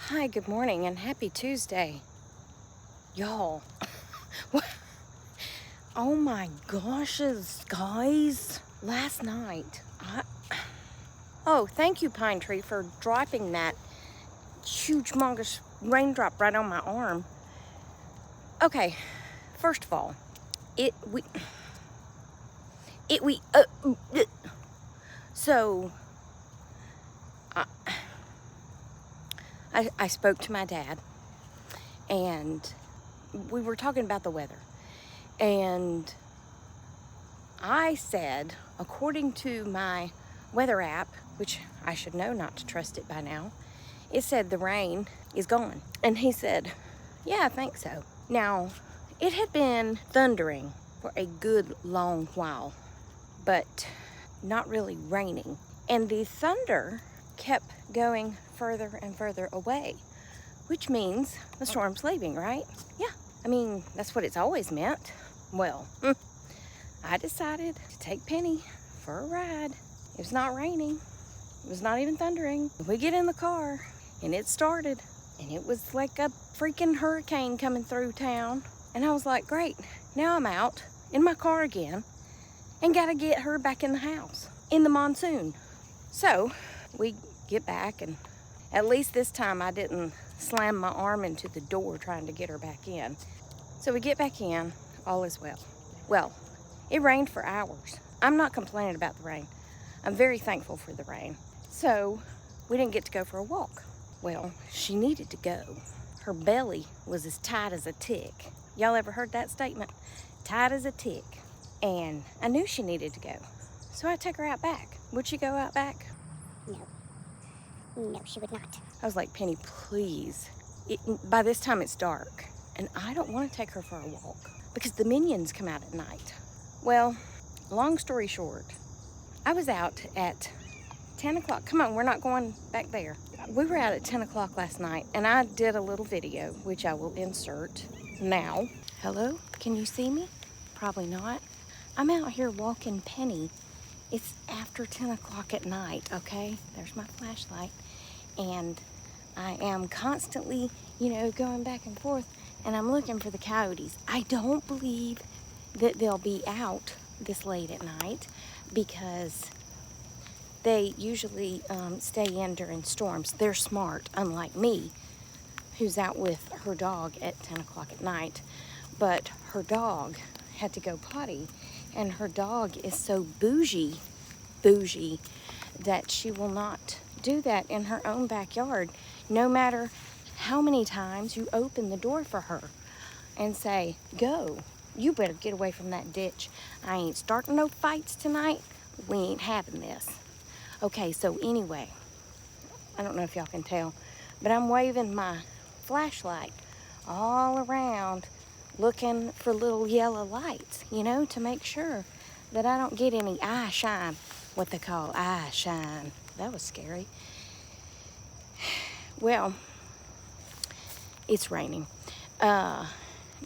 Hi, good morning, and happy Tuesday. Y'all, oh my gosh, guys. Last night, oh, thank you, Pine Tree, for dropping that huge, humongous raindrop right on my arm. Okay, first of all, so, I spoke to my dad, and we were talking about the weather, and I said, according to my weather app, which I should know not to trust it by now, it said the rain is gone. And he said, yeah, I think so. Now, it had been thundering for a good long while, but not really raining. And the thunder kept going further and further away, which means the storm's leaving, right? Yeah, I mean, that's what it's always meant. Well, I decided to take Penny for a ride. It was not raining. It was not even thundering. We get in the car, and it started, and it was like a freaking hurricane coming through town. And I was like, great, now I'm out in my car again and gotta get her back in the house in the monsoon. So we get back, and at least this time I didn't slam my arm into the door trying to get her back in. So we get back in, all is well. Well, it rained for hours. I'm not complaining about the rain. I'm very thankful for the rain. So we didn't get to go for a walk. Well, she needed to go. Her belly was as tight as a tick. Y'all ever heard that statement? Tight as a tick. And I knew she needed to go. So I took her out back. Would she go out back? No, she would not. I was like, Penny, please. By this time it's dark, and I don't want to take her for a walk because the minions come out at night. Well, long story short, I was out at 10 o'clock. Come on, we're not going back there. We were out at 10 o'clock last night, and I did a little video, which I will insert now. Hello? Can you see me? Probably not. I'm out here walking Penny. It's after 10 o'clock at night, okay? There's my flashlight. And I am constantly, going back and forth, and I'm looking for the coyotes. I don't believe that they'll be out this late at night because they usually stay in during storms. They're smart, unlike me, who's out with her dog at 10 o'clock at night. But her dog had to go potty, and her dog is so bougie that she will not do that in her own backyard, no matter how many times you open the door for her and say, go, you better get away from that ditch. I ain't starting no fights tonight. We ain't having this. Okay, so anyway, I don't know if y'all can tell, but I'm waving my flashlight all around looking for little yellow lights, to make sure that I don't get any eye shine, what they call eye shine. That was scary. Well, it's raining. I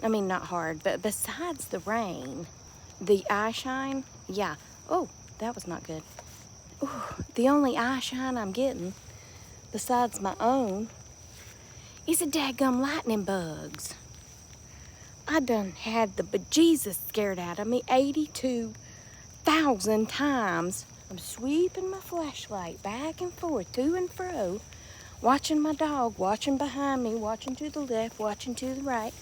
mean, not hard, but besides the rain, the eye shine, yeah. Oh, that was not good. Ooh, the only eye shine I'm getting, besides my own, is the dadgum lightning bugs. I done had the bejesus scared out of me 82,000 times. I'm sweeping my flashlight back and forth, to and fro, watching my dog, watching behind me, watching to the left, watching to the right.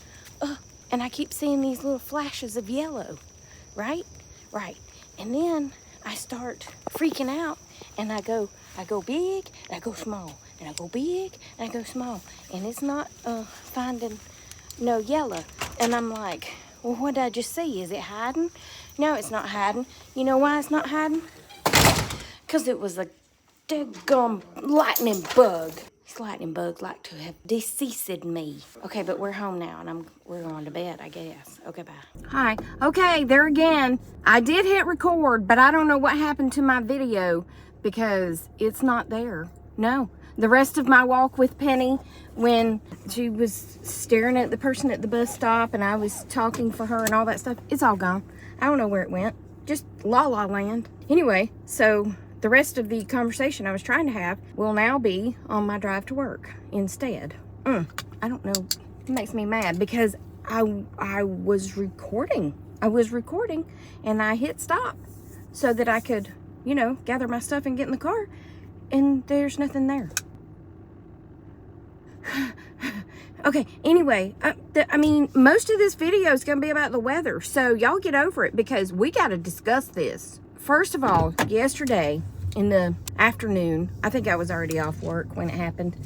And I keep seeing these little flashes of yellow, right? Right. And then I start freaking out, and I go big, and I go small, and I go big, and I go small. And it's not finding no yellow. And I'm like, well, what did I just see? Is it hiding? No, it's not hiding. You know why it's not hiding? Because it was a daggum lightning bug. These lightning bugs like to have deceased me. Okay, but we're home now, and we're going to bed, I guess. Okay, bye. Hi. Okay, there again. I did hit record, but I don't know what happened to my video because it's not there. No. The rest of my walk with Penny, when she was staring at the person at the bus stop and I was talking for her and all that stuff, it's all gone. I don't know where it went. Just la la land. Anyway, so the rest of the conversation I was trying to have will now be on my drive to work instead. I don't know. It makes me mad because I was recording. And I hit stop so that I could, you know, gather my stuff and get in the car. And there's nothing there. Okay, anyway, I mean, most of this video is going to be about the weather. So y'all get over it because we got to discuss this. First of all, yesterday in the afternoon, I think I was already off work when it happened.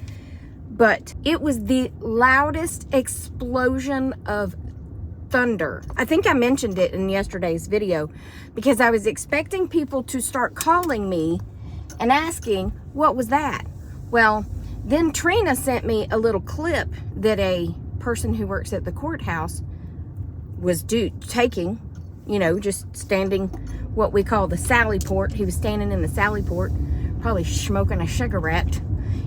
But it was the loudest explosion of thunder. I think I mentioned it in yesterday's video because I was expecting people to start calling me and asking, what was that? Well, then Trina sent me a little clip that a person who works at the courthouse was taking, you know, just standing what we call the Sally Port. He was standing in the Sally Port, probably smoking a cigarette.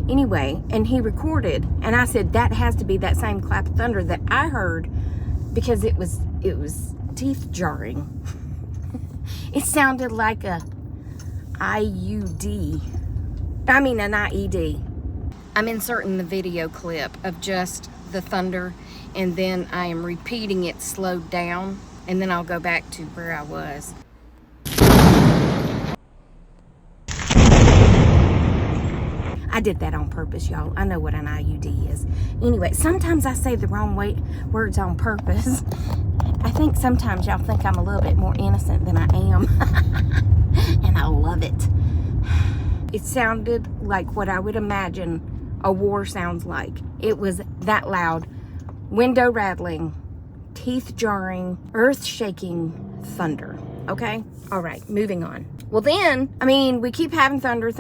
Anyway, and he recorded, and I said, that has to be that same clap of thunder that I heard because it was teeth jarring. It sounded like a IUD. I mean an IED. I'm inserting the video clip of just the thunder, and then I am repeating it slowed down, and then I'll go back to where I was. I did that on purpose, y'all. I know what an IUD is. Anyway, sometimes I say the wrong words on purpose. I think sometimes y'all think I'm a little bit more innocent than I am. And I love it. It sounded like what I would imagine a war sounds like. It was that loud. Window rattling, teeth jarring, earth shaking thunder. Okay? All right, moving on. Well then, I mean, we keep having thunder.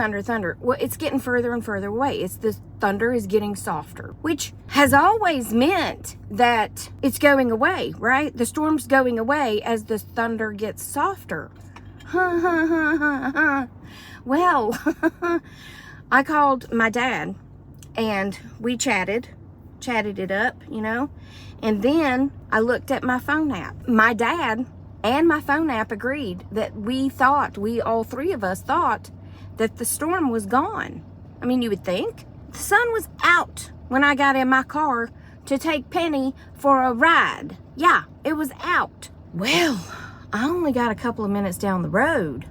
Well, it's getting further and further away. The thunder is getting softer, which has always meant that it's going away, right? The storm's going away as the thunder gets softer. Well, I called my dad and we chatted it up, you know, and then I looked at my phone app. My dad and my phone app agreed that we all three of us thought that the storm was gone. I mean, you would think. The sun was out when I got in my car to take Penny for a ride. Yeah, it was out. Well, I only got a couple of minutes down the road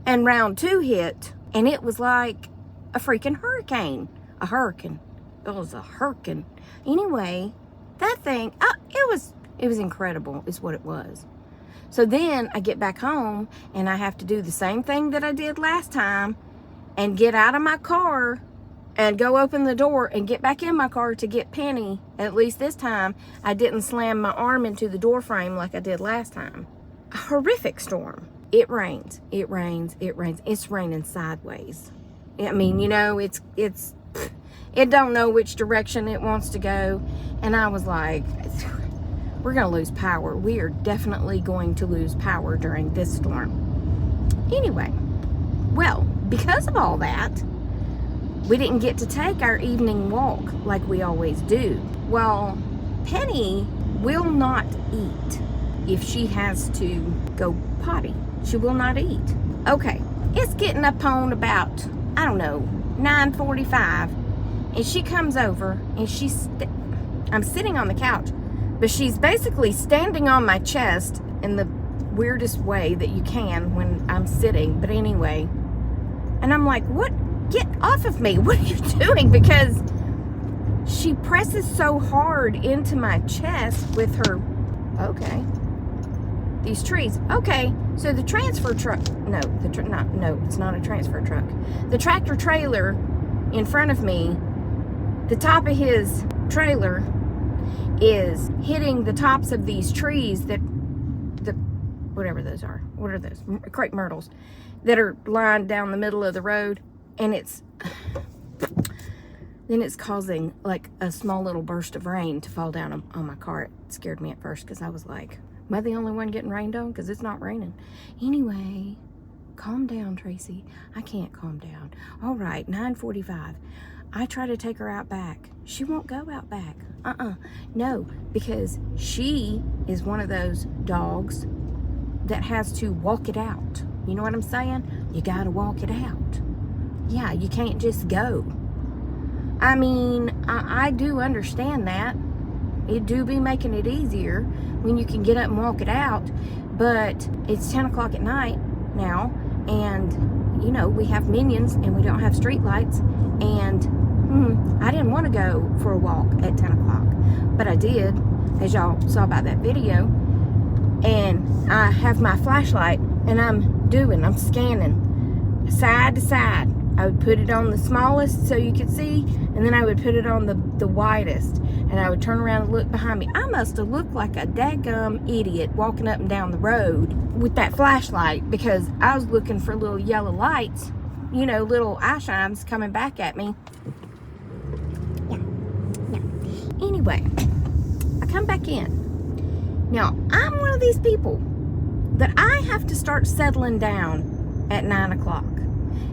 and round 2 hit, and it was like a freaking hurricane. A hurricane. It was a hurricane. Anyway, that thing, it was incredible is what it was. So then I get back home and I have to do the same thing that I did last time and get out of my car and go open the door and get back in my car to get Penny. At least this time I didn't slam my arm into the door frame like I did last time. A horrific storm. It rains. It's raining sideways. I mean, you know, it don't know which direction it wants to go. And I was like, we're going to lose power. We are definitely going to lose power during this storm. Anyway, well, because of all that, we didn't get to take our evening walk like we always do. Well, Penny will not eat if she has to go potty. She will not eat. Okay, it's getting up on about, I don't know, 9:45, and she comes over and I'm sitting on the couch, but she's basically standing on my chest in the weirdest way that you can when I'm sitting. But anyway, and I'm like, what? Get off of me. What are you doing? Because she presses so hard into my chest with her, okay, these trees. Okay, so the transfer truck, no, it's not a transfer truck. The tractor trailer in front of me, the top of his trailer is hitting the tops of these trees whatever those are. What are those? Crepe myrtles that are lined down the middle of the road. And then it's causing like a small little burst of rain to fall down on my car. It scared me at first because I was like, am I the only one getting rained on? Because it's not raining. Anyway, calm down, Tracy. I can't calm down. All right, 9:45. I try to take her out back. She won't go out back. No, because she is one of those dogs that has to walk it out. You know what I'm saying? You gotta walk it out. Yeah, you can't just go. I mean, I do understand that. It do be making it easier when you can get up and walk it out. But it's 10 o'clock at night now, and you know, we have minions and we don't have street lights, and I didn't want to go for a walk at 10 o'clock, but I did, as y'all saw by that video. And I have my flashlight, and I'm scanning side to side. I would put it on the smallest so you could see, and then I would put it on the widest, and I would turn around and look behind me. I must have looked like a daggum idiot walking up and down the road with that flashlight, because I was looking for little yellow lights, you know, little eye shines coming back at me. Yeah. Anyway, I come back in. Now, I'm one of these people that I have to start settling down at 9 o'clock.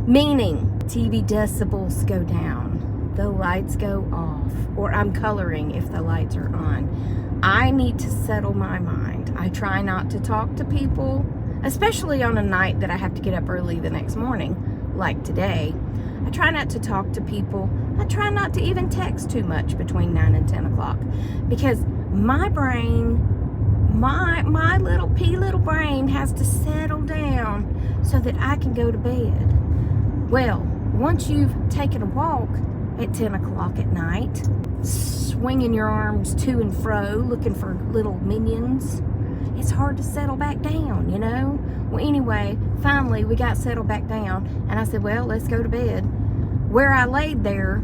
Meaning, TV decibels go down, the lights go off, or I'm coloring if the lights are on. I need to settle my mind. I try not to talk to people, especially on a night that I have to get up early the next morning, like today. I try not to talk to people. I try not to even text too much between 9 and 10 o'clock, because my brain, my little brain has to settle down so that I can go to bed. Well, once you've taken a walk at 10 o'clock at night, swinging your arms to and fro, looking for little minions, it's hard to settle back down, you know? Well, anyway, finally we got settled back down, and I said, well, let's go to bed. Where I laid there,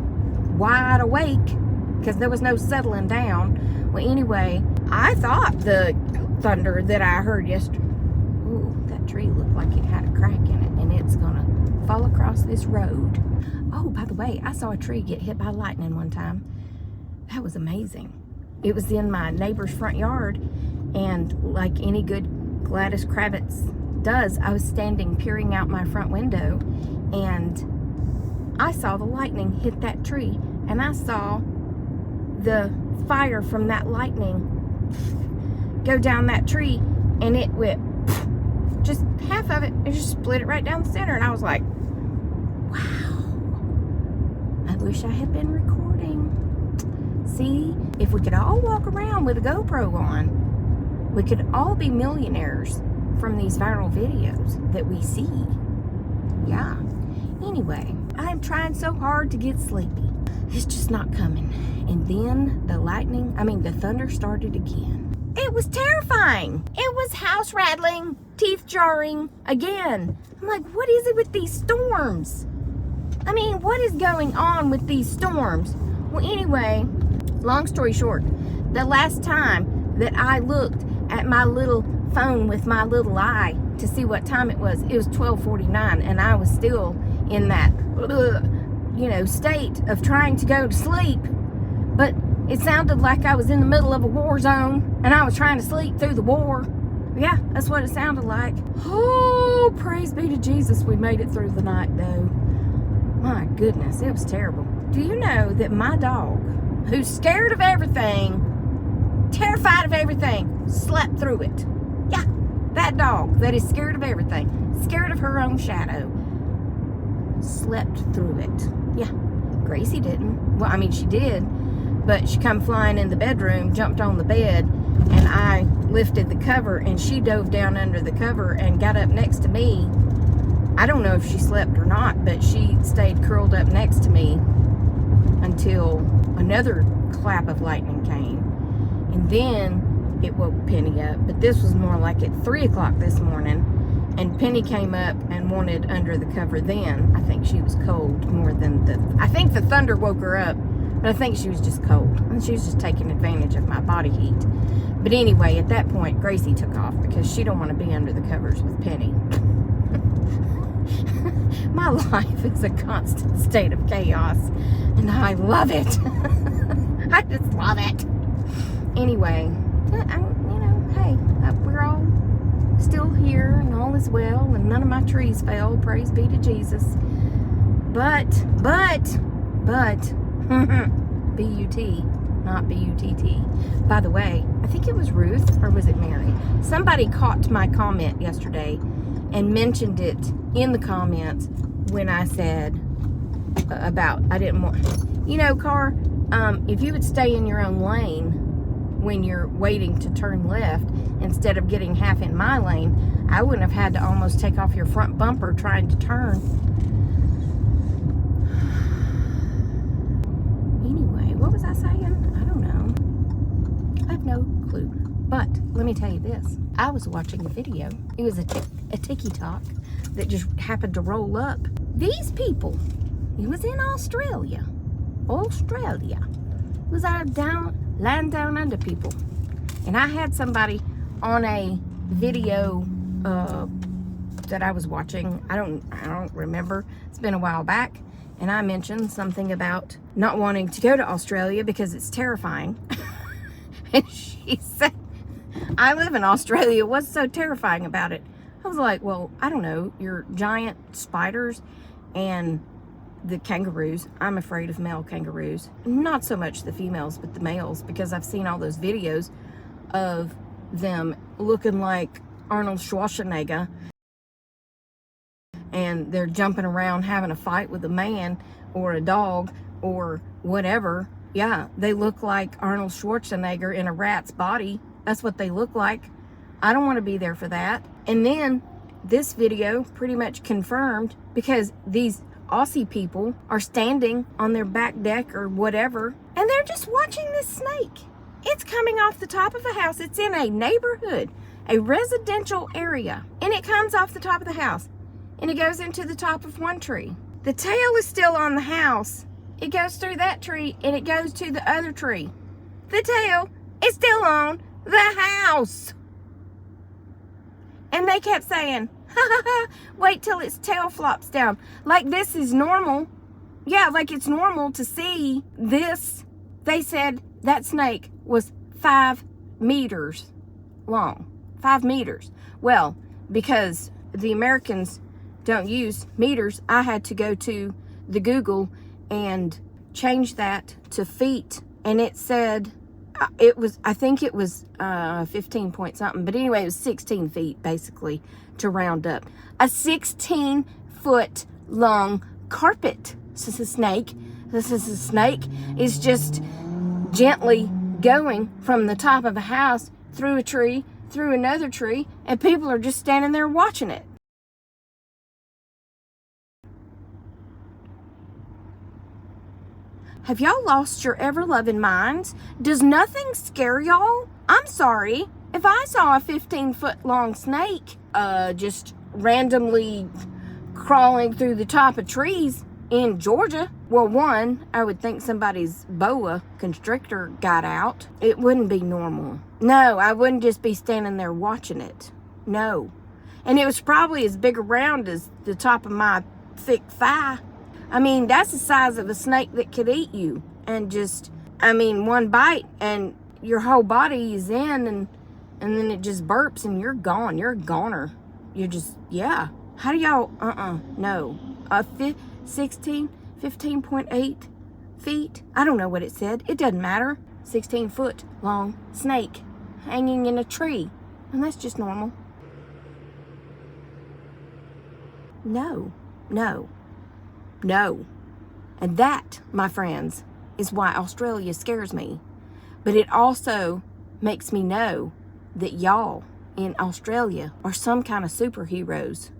wide awake, because there was no settling down. Well, anyway, I thought the thunder that I heard yesterday, ooh, that tree looked like it had a crack in it, and it's gonna fall across this road. Oh, by the way, I saw a tree get hit by lightning one time. That was amazing. It was in my neighbor's front yard, and like any good Gladys Kravitz does, I was standing peering out my front window, and I saw the lightning hit that tree, and I saw the fire from that lightning go down that tree, and it went, just half of it, it just split it right down the center, and I was like, wow, I wish I had been recording. See, if we could all walk around with a GoPro on, we could all be millionaires from these viral videos that we see. Yeah. Anyway, I'm trying so hard to get sleepy. It's just not coming. And then the thunder started again. It was terrifying. It was house rattling, teeth jarring again. I'm like, what is it with these storms? I mean, what is going on with these storms? Well, anyway, long story short, the last time that I looked at my little phone with my little eye to see what time it was 12:49, and I was still in that, state of trying to go to sleep. But it sounded like I was in the middle of a war zone, and I was trying to sleep through the war. Yeah, that's what it sounded like. Oh, praise be to Jesus, we made it through the night, though. My goodness, it was terrible. Do you know that my dog, who's scared of everything, terrified of everything, slept through it? Yeah, that dog that is scared of everything, scared of her own shadow, slept through it. Yeah, Gracie didn't. Well, I mean, she did, but she come flying in the bedroom, jumped on the bed, and I lifted the cover, and she dove down under the cover and got up next to me. I don't know if she slept or not, but she stayed curled up next to me until another clap of lightning came. And then it woke Penny up, but this was more like at 3 o'clock this morning, and Penny came up and wanted under the cover then. I think she was cold more than I think the thunder woke her up, but I think she was just cold, and she was just taking advantage of my body heat. But anyway, at that point, Gracie took off because she don't want to be under the covers with Penny. My life is a constant state of chaos, and I love it. I just love it. Anyway, hey, we're all still here, and all is well, and none of my trees fell, praise be to Jesus. But, B-U-T, not B-U-T-T. By the way, I think it was Ruth, or was it Mary? Somebody caught my comment yesterday and mentioned it in the comments when I said about I didn't want, you know, car, if you would stay in your own lane when you're waiting to turn left instead of getting half in my lane, I wouldn't have had to almost take off your front bumper trying to turn. Anyway, what was I saying? I don't know. I have no clue. But let me tell you this. I was watching a video. It was a TikTok that just happened to roll up. These people, it was in Australia. It was out of land down under people. And I had somebody on a video that I was watching. I don't remember. It's been a while back. And I mentioned something about not wanting to go to Australia because it's terrifying. And she said, I live in Australia. What's so terrifying about it? I was like, well, I don't know. Your giant spiders and the kangaroos. I'm afraid of male kangaroos. Not so much the females, but the males, because I've seen all those videos of them looking like Arnold Schwarzenegger, and they're jumping around having a fight with a man or a dog or whatever. Yeah, they look like Arnold Schwarzenegger in a rat's body. That's what they look like. I don't want to be there for that. And then this video pretty much confirmed, because these Aussie people are standing on their back deck or whatever, and they're just watching this snake. It's coming off the top of a house. It's in a neighborhood, a residential area, and it comes off the top of the house, and it goes into the top of one tree. The tail is still on the house. It goes through that tree, and it goes to the other tree. The tail is still on the house. And they kept saying, ha ha ha, wait till its tail flops down. Like this is normal. Yeah, like it's normal to see this. They said that snake was 5 meters long. 5 meters. Well, because the Americans don't use meters, I had to go to the Google and change that to feet. And it said, I think it was 15 point something, but anyway, it was 16 feet basically to round up. A 16-foot long carpet snake. This is a snake is just gently going from the top of a house through a tree, through another tree, and people are just standing there watching it. Have y'all lost your ever-loving minds? Does nothing scare y'all? I'm sorry. If I saw a 15-foot long snake just randomly crawling through the top of trees in Georgia, well, one, I would think somebody's boa constrictor got out. It wouldn't be normal. No, I wouldn't just be standing there watching it. No. And it was probably as big around as the top of my thick thigh. I mean, that's the size of a snake that could eat you. And just, I mean, one bite and your whole body is in, and then it just burps and you're gone. You're a goner. You're just, yeah. How do y'all, no. 15.8 feet? I don't know what it said. It doesn't matter. 16-foot long snake hanging in a tree. And that's just normal. No. And that, my friends, is why Australia scares me. But it also makes me know that y'all in Australia are some kind of superheroes.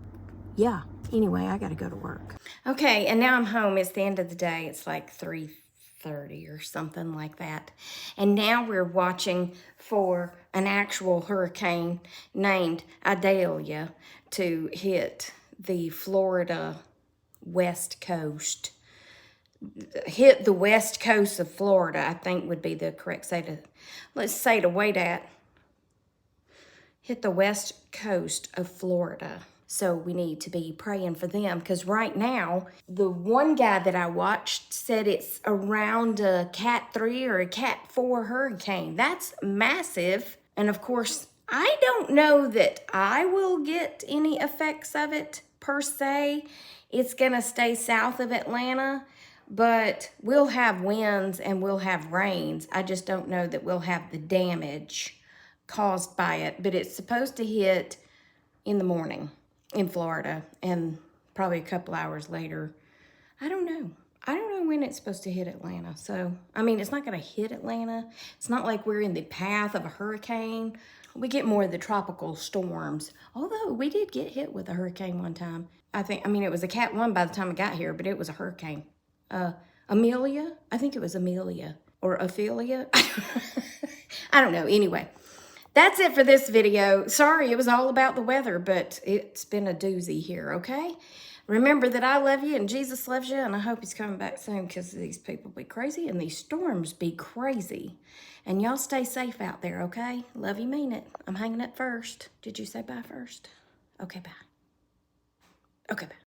Yeah. Anyway, I got to go to work. Okay, and now I'm home. It's the end of the day. It's like 3:30 or something like that. And now we're watching for an actual hurricane named Idalia to hit the Florida West Coast. Hit the west coast of Florida, I think would be the correct say to, let's say to wait at. Hit the west coast of Florida. So we need to be praying for them, because right now, the one guy that I watched said it's around a Cat 3 or a Cat 4 hurricane. That's massive. And of course, I don't know that I will get any effects of it per se. It's gonna stay south of Atlanta, but we'll have winds and we'll have rains. I just don't know that we'll have the damage caused by it, but it's supposed to hit in the morning in Florida, and probably a couple hours later. I don't know. I don't know when it's supposed to hit Atlanta. So, I mean, it's not going to hit Atlanta. It's not like we're in the path of a hurricane. We get more of the tropical storms. Although, we did get hit with a hurricane one time. I mean, it was a Cat 1 by the time I got here, but it was a hurricane. Amelia? I think it was Amelia. Or Ophelia? I don't know. Anyway, that's it for this video. Sorry, it was all about the weather, but it's been a doozy here, okay? Remember that I love you and Jesus loves you, and I hope he's coming back soon because these people be crazy and these storms be crazy. And y'all stay safe out there, okay? Love you, mean it. I'm hanging up first. Did you say bye first? Okay, bye. Okay, bye.